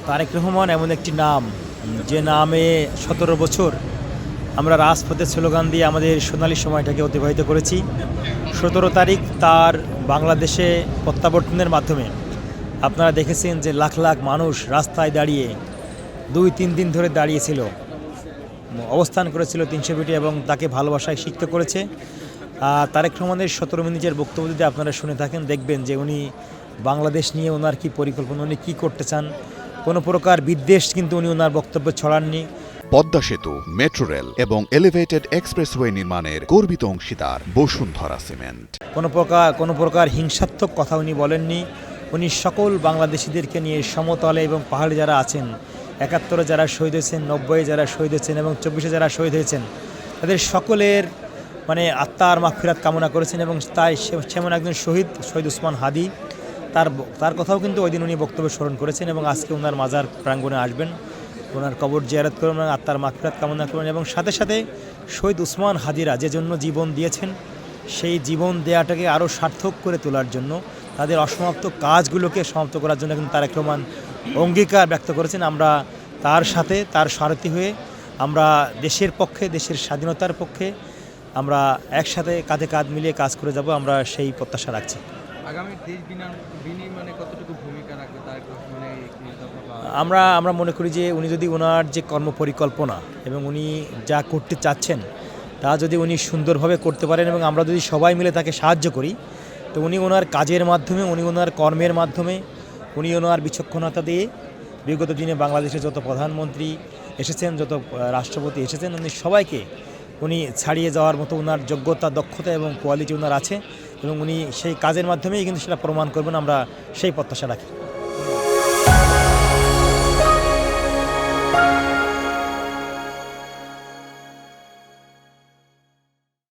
তারেক রহমান এমন একটি নাম, যে নামে ১৭ বছর আমরা রাজপথে স্লোগান দিয়ে আমাদের সোনালী সময়টাকে অতিবাহিত করেছি। ১৭ তারিখ তার বাংলাদেশে প্রত্যাবর্তনের মাধ্যমে আপনারা দেখেছেন যে লাখ লাখ মানুষ রাস্তায় দাঁড়িয়ে ২-৩ দিন ধরে দাঁড়িয়েছিল, অবস্থান করেছিল ৩০০ ফিটে এবং তাকে ভালোবাসায় সিক্ত করেছে। তারেক রহমানের ১৭ মিনিটের বক্তব্য যদি আপনারা শুনে থাকেন, দেখবেন যে উনি বাংলাদেশ নিয়ে ওনার কী পরিকল্পনা, উনি কী করতে চান। কোনো প্রকার বিদ্বেষ কিন্তু উনি ওনার বক্তব্যে ছড়াননি। পদ্মা সেতু, মেট্রো রেল এবং এলিভেটেড এক্সপ্রেসওয়ে নির্মাণের গর্বিত অংশীদার বসুন্ধরা সিমেন্ট। কোনো প্রকার হিংসাত্মক কথা উনি বলেননি। উনি সকল বাংলাদেশিদেরকে নিয়ে সমতলে এবং পাহাড়ে যারা আছেন, ৭১-এ যারা শহীদ হয়েছেন, ৯০-এ যারা শহীদ হয়েছেন এবং ২৪-এ যারা শহীদ হয়েছেন, তাদের সকলের আত্মার মাগফিরাত কামনা করেছেন। এবং তাই সেমন একজন শহীদ ওসমান হাদি, তার কথাও কিন্তু ওই দিন উনি বক্তব্য স্মরণ করেছেন এবং আজকে ওনার মাজার প্রাঙ্গণে আসবেন, ওনার কবর জিয়ারত করবেন, আত্মার মাগফিরাত কামনা করবেন। এবং সাথে সাথে শহীদ ওসমান হাদিরা যে জন্য জীবন দিয়েছেন, সেই জীবন দেওয়াটাকে আরও সার্থক করে তোলার জন্য, তাদের অসমাপ্ত কাজগুলোকে সমাপ্ত করার জন্য কিন্তু তারেক রহমান অঙ্গীকার ব্যক্ত করেছেন। আমরা তার সাথে, তার সারথি হয়ে আমরা দেশের পক্ষে, দেশের স্বাধীনতার পক্ষে আমরা একসাথে কাঁধে কাঁধ মিলিয়ে কাজ করে যাব, আমরা সেই প্রত্যাশা রাখছি। আগামী দেশ বিনির্মাণে কতটুকু ভূমিকা রাখবে তারেক রহমানের এই দফা? আমরা মনে করি যে উনি যদি ওনার যে কর্মপরিকল্পনা এবং উনি যা করতে চাচ্ছেন তা যদি উনি সুন্দরভাবে করতে পারেন এবং আমরা যদি সবাই মিলে তাকে সাহায্য করি, তো উনি ওনার কাজের মাধ্যমে, উনি ওনার কর্মের মাধ্যমে, উনি ওনার বিচক্ষণতা দিয়ে বিগত দিনে বাংলাদেশের যত প্রধানমন্ত্রী এসেছেন, যত রাষ্ট্রপতি এসেছেন, উনি সবাইকে উনি ছাড়িয়ে যাওয়ার মতো ওনার যোগ্যতা, দক্ষতা এবং কোয়ালিটি ওনার আছে এবং উনি সেই কাজের মাধ্যমেই কিন্তু সেটা প্রমাণ করবেন। আমরা সেই প্রত্যাশা রাখি।